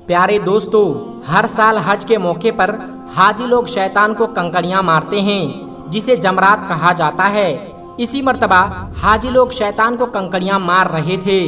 پیارے دوستو، ہر سال حج کے موقع پر حاجی لوگ شیطان کو کنکڑیاں مارتے ہیں جسے جمرات کہا جاتا ہے۔ اسی مرتبہ حاجی لوگ شیطان کو کنکڑیاں مار رہے تھے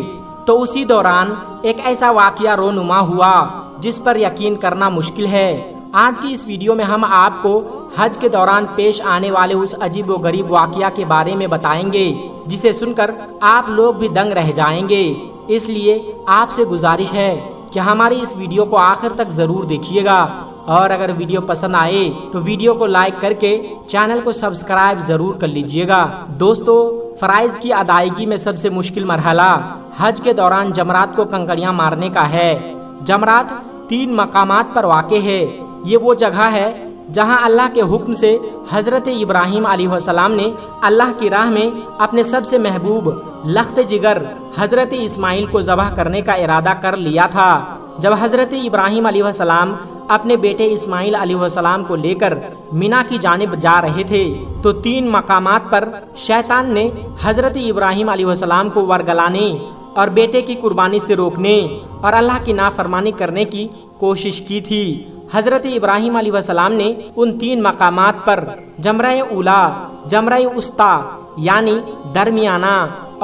تو اسی دوران ایک ایسا واقعہ رونما ہوا جس پر یقین کرنا مشکل ہے۔ آج کی اس ویڈیو میں ہم آپ کو حج کے دوران پیش آنے والے اس عجیب و غریب واقعہ کے بارے میں بتائیں گے جسے سن کر آپ لوگ بھی دنگ رہ جائیں گے۔ اس لیے آپ سے گزارش ہے کہ ہماری اس ویڈیو کو آخر تک ضرور دیکھیے گا، اور اگر ویڈیو پسند آئے تو ویڈیو کو لائک کر کے چینل کو سبسکرائب ضرور کر لیجئے گا۔ دوستو، فرائض کی ادائیگی میں سب سے مشکل مرحلہ حج کے دوران جمرات کو کنکڑیاں مارنے کا ہے۔ جمرات 3 مقامات پر واقع ہے۔ یہ وہ جگہ ہے جہاں اللہ کے حکم سے حضرت ابراہیم علیہ السلام نے اللہ کی راہ میں اپنے سب سے محبوب لخت جگر حضرت اسماعیل کو ذبح کرنے کا ارادہ کر لیا تھا۔ جب حضرت ابراہیم علیہ السلام اپنے بیٹے اسماعیل علیہ السلام کو لے کر مینا کی جانب جا رہے تھے تو 3 مقامات پر شیطان نے حضرت ابراہیم علیہ السلام کو ورگلانے اور بیٹے کی قربانی سے روکنے اور اللہ کی نافرمانی کرنے کی کوشش کی تھی۔ حضرت ابراہیم علیہ السلام نے ان 3 مقامات پر جمرہ اولا، جمرہ وسطیٰ یعنی درمیانہ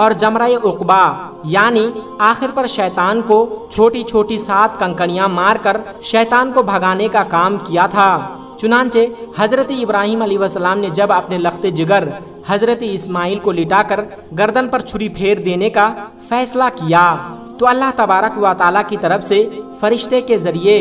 اور جمرہ عقبہ یعنی آخر پر شیطان کو چھوٹی چھوٹی 7 کنکڑیاں مار کر شیطان کو بھگانے کا کام کیا تھا۔ چنانچہ حضرت ابراہیم علیہ السلام نے جب اپنے لخت جگر حضرت اسماعیل کو لٹا کر گردن پر چھری پھیر دینے کا فیصلہ کیا تو اللہ تبارک و تعالیٰ کی طرف سے فرشتے کے ذریعے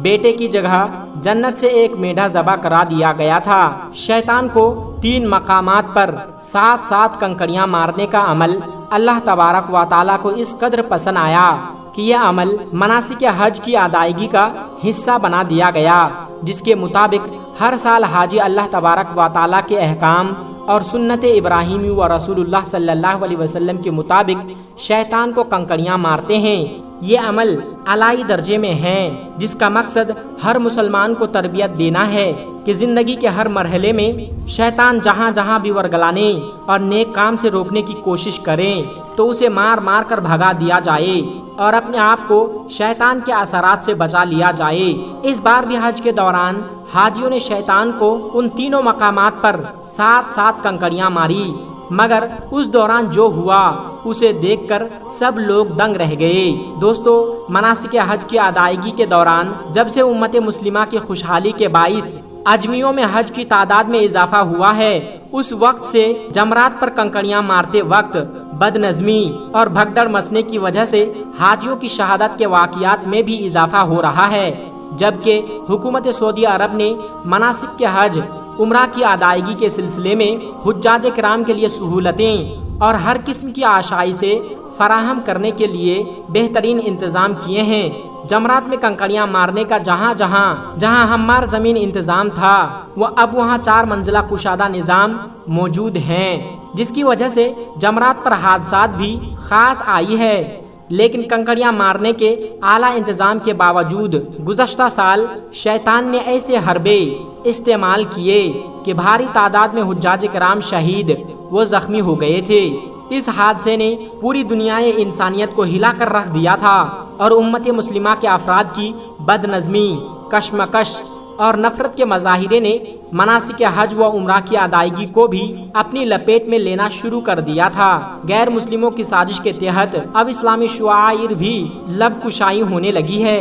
بیٹے کی جگہ جنت سے ایک میڈھا ذبح کرا دیا گیا تھا۔ شیطان کو 3 مقامات پر 7 کنکڑیاں مارنے کا عمل اللہ تبارک و تعالیٰ کو اس قدر پسند آیا کہ یہ عمل مناسک حج کی ادائیگی کا حصہ بنا دیا گیا، جس کے مطابق ہر سال حاجی اللہ تبارک و تعالیٰ کے احکام اور سنت ابراہیمی و رسول اللہ صلی اللہ علیہ وسلم کے مطابق شیطان کو کنکڑیاں مارتے ہیں۔ یہ عمل اعلیٰ درجے میں ہے جس کا مقصد ہر مسلمان کو تربیت دینا ہے کہ زندگی کے ہر مرحلے میں شیطان جہاں جہاں بھی ورگلانے اور نیک کام سے روکنے کی کوشش کریں تو اسے مار مار کر بھگا دیا جائے اور اپنے آپ کو شیطان کے اثرات سے بچا لیا جائے۔ اس بار بھی حج کے دوران حاجیوں نے شیطان کو ان 3 مقامات پر 7 کنکڑیاں ماری، مگر اس دوران جو ہوا اسے دیکھ کر سب لوگ دنگ رہ گئے۔ دوستو، مناسک حج کی ادائیگی کے دوران جب سے امت مسلمہ کی خوشحالی کے باعث اجمیوں میں حج کی تعداد میں اضافہ ہوا ہے، اس وقت سے جمرات پر کنکڑیاں مارتے وقت بد نظمی اور بھگدڑ مچنے کی وجہ سے حاجیوں کی شہادت کے واقعات میں بھی اضافہ ہو رہا ہے، جبکہ حکومت سعودی عرب نے مناسک کے حج عمرہ کی ادائیگی کے سلسلے میں حجاج کرام کے لیے سہولتیں اور ہر قسم کی آسائشیں فراہم کرنے کے لیے بہترین انتظام کیے ہیں۔ جمرات میں کنکڑیاں مارنے کا جہاں ہموار زمین انتظام تھا، وہ اب وہاں 4 منزلہ کشادہ نظام موجود ہیں، جس کی وجہ سے جمرات پر حادثات بھی خاص آئی ہے۔ لیکن کنکڑیاں مارنے کے اعلیٰ انتظام کے باوجود گزشتہ سال شیطان نے ایسے حربے استعمال کیے کہ بھاری تعداد میں حجاج کرام شہید و زخمی ہو گئے تھے۔ اس حادثے نے پوری دنیا انسانیت کو ہلا کر رکھ دیا تھا اور امت مسلمہ کے افراد کی بد نظمی، کشمکش اور نفرت کے مظاہرے نے مناسک حج و عمرہ کی ادائیگی کو بھی اپنی لپیٹ میں لینا شروع کر دیا تھا۔ غیر مسلموں کی سازش کے تحت اب اسلامی شعائر بھی لب کشائی ہونے لگی ہے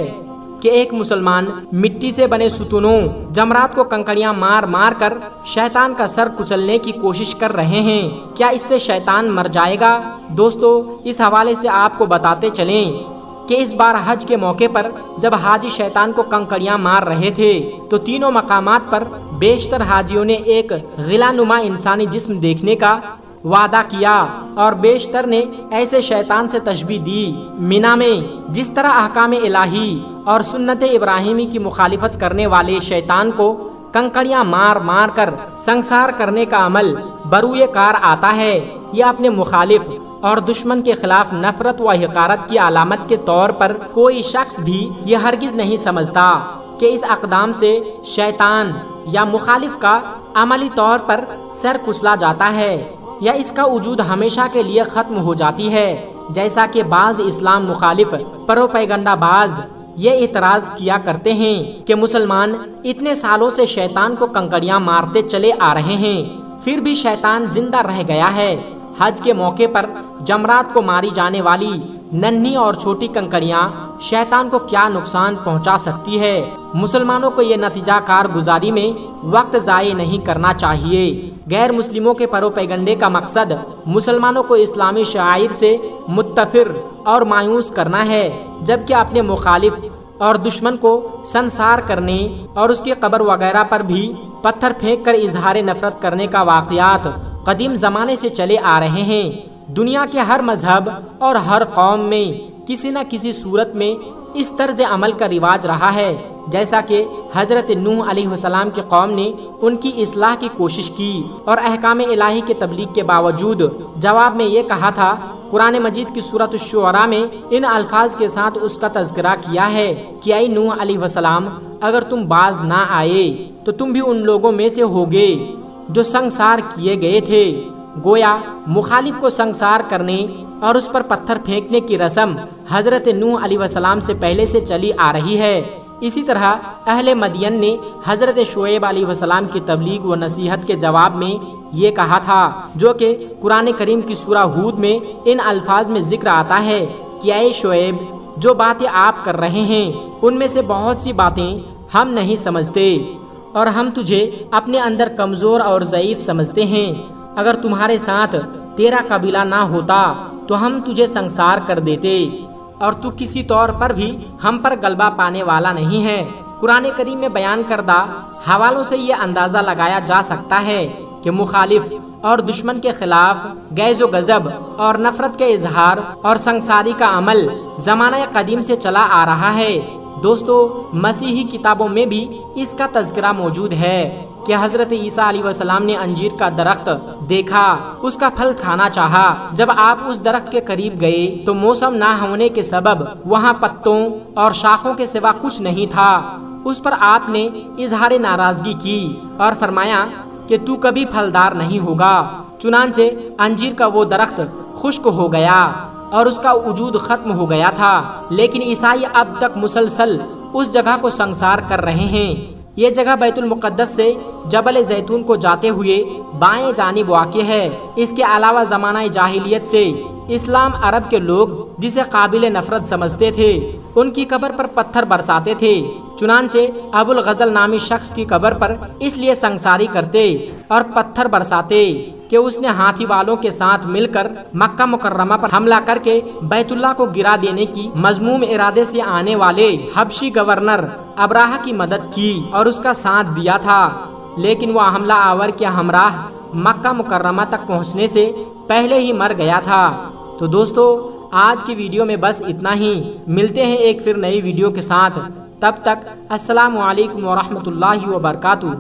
کہ ایک مسلمان مٹی سے بنے ستونوں جمرات کو کنکڑیاں مار مار کر شیطان کا سر کچلنے کی کوشش کر رہے ہیں۔ کیا اس سے شیطان مر جائے گا؟ دوستو، اس حوالے سے آپ کو بتاتے چلیں کہ اس بار حج کے موقع پر جب حاجی شیطان کو کنکڑیاں مار رہے تھے تو 3 مقامات پر بیشتر حاجیوں نے ایک غلا نما انسانی جسم دیکھنے کا وعدہ کیا اور بیشتر نے ایسے شیطان سے تشبیہ دی مینا میں جس طرح احکام الہی اور سنت ابراہیمی کی مخالفت کرنے والے شیطان کو کنکڑیاں مار مار کر سنسار کرنے کا عمل بروئے کار آتا ہے۔ یہ اپنے مخالف اور دشمن کے خلاف نفرت و حقارت کی علامت کے طور پر کوئی شخص بھی یہ ہرگز نہیں سمجھتا کہ اس اقدام سے شیطان یا مخالف کا عملی طور پر سر کچلا جاتا ہے یا اس کا وجود ہمیشہ کے لیے ختم ہو جاتی ہے، جیسا کہ بعض اسلام مخالف پروپیگنڈہ باز یہ اعتراض کیا کرتے ہیں کہ مسلمان اتنے سالوں سے شیطان کو کنکریاں مارتے چلے آ رہے ہیں، پھر بھی شیطان زندہ رہ گیا ہے۔ حج کے موقع پر جمرات کو ماری جانے والی ننھی اور چھوٹی کنکریاں شیطان کو کیا نقصان پہنچا سکتی ہے؟ مسلمانوں کو یہ نتیجہ کار گزاری میں وقت ضائع نہیں کرنا چاہیے۔ غیر مسلموں کے پروپیگنڈے کا مقصد مسلمانوں کو اسلامی شعائر سے متفر اور مایوس کرنا ہے، جبکہ اپنے مخالف اور دشمن کو سنسار کرنے اور اس کی قبر وغیرہ پر بھی پتھر پھینک کر اظہار نفرت کرنے کا واقعات قدیم زمانے سے چلے آ رہے ہیں۔ دنیا کے ہر مذہب اور ہر قوم میں کسی نہ کسی صورت میں اس طرز عمل کا رواج رہا ہے، جیسا کہ حضرت نوح علیہ السلام کی قوم نے ان کی اصلاح کی کوشش کی اور احکام الہی کے تبلیغ کے باوجود جواب میں یہ کہا تھا۔ قرآن مجید کی سورۃ الشعراء میں ان الفاظ کے ساتھ اس کا تذکرہ کیا ہے کہ اے نوح علیہ السلام، اگر تم باز نہ آئے تو تم بھی ان لوگوں میں سے ہوگے جو سنسار کیے گئے تھے۔ گویا مخالف کو سنسار کرنے اور اس پر پتھر پھینکنے کی رسم حضرت نوح علیہ السلام سے پہلے سے چلی آ رہی ہے۔ اسی طرح اہل مدین نے حضرت شعیب علیہ السلام کی تبلیغ و نصیحت کے جواب میں یہ کہا تھا، جو کہ قرآن کریم کی سورہ ہود میں ان الفاظ میں ذکر آتا ہے کہ اے شعیب، جو باتیں آپ کر رہے ہیں ان میں سے بہت سی باتیں ہم نہیں سمجھتے اور ہم تجھے اپنے اندر کمزور اور ضعیف سمجھتے ہیں۔ اگر تمہارے ساتھ تیرا قبیلہ نہ ہوتا تو ہم تجھے سنسار کر دیتے، اور تو کسی طور پر بھی ہم پر غلبہ پانے والا نہیں ہے۔ قرآن کریم میں بیان کردہ حوالوں سے یہ اندازہ لگایا جا سکتا ہے کہ مخالف اور دشمن کے خلاف غیظ و غضب اور نفرت کے اظہار اور سنساری کا عمل زمانہ قدیم سے چلا آ رہا ہے۔ دوستو، مسیحی کتابوں میں بھی اس کا تذکرہ موجود ہے کہ حضرت عیسیٰ علیہ السلام نے انجیر کا درخت دیکھا، اس کا پھل کھانا چاہا۔ جب آپ اس درخت کے قریب گئے تو موسم نہ ہونے کے سبب وہاں پتوں اور شاخوں کے سوا کچھ نہیں تھا۔ اس پر آپ نے اظہار ناراضگی کی اور فرمایا کہ تو کبھی پھلدار نہیں ہوگا۔ چنانچہ انجیر کا وہ درخت خشک ہو گیا اور اس کا وجود ختم ہو گیا تھا، لیکن عیسائی اب تک مسلسل اس جگہ کو سنسار کر رہے ہیں۔ یہ جگہ بیت المقدس سے جبل زیتون کو جاتے ہوئے بائیں جانب واقع ہے۔ اس کے علاوہ زمانہ جاہلیت سے اسلام عرب کے لوگ جسے قابل نفرت سمجھتے تھے، ان کی قبر پر پتھر برساتے تھے۔ چنانچہ ابو الغزل نامی شخص کی قبر پر اس لیے سنگساری کرتے اور پتھر برساتے کہ اس نے ہاتھی والوں کے ساتھ مل کر مکہ مکرمہ پر حملہ کر کے بیت اللہ کو گرا دینے کی مذموم ارادے سے آنے والے حبشی گورنر ابراہہ کی مدد کی اور اس کا ساتھ دیا تھا، لیکن وہ حملہ آور کے ہمراہ مکہ مکرمہ تک پہنچنے سے پہلے ہی مر گیا تھا۔ تو دوستو، آج کی ویڈیو میں بس اتنا ہی۔ ملتے ہیں ایک پھر نئی ویڈیو کے ساتھ، تب تک السلام علیکم ورحمۃ اللہ وبرکاتہ۔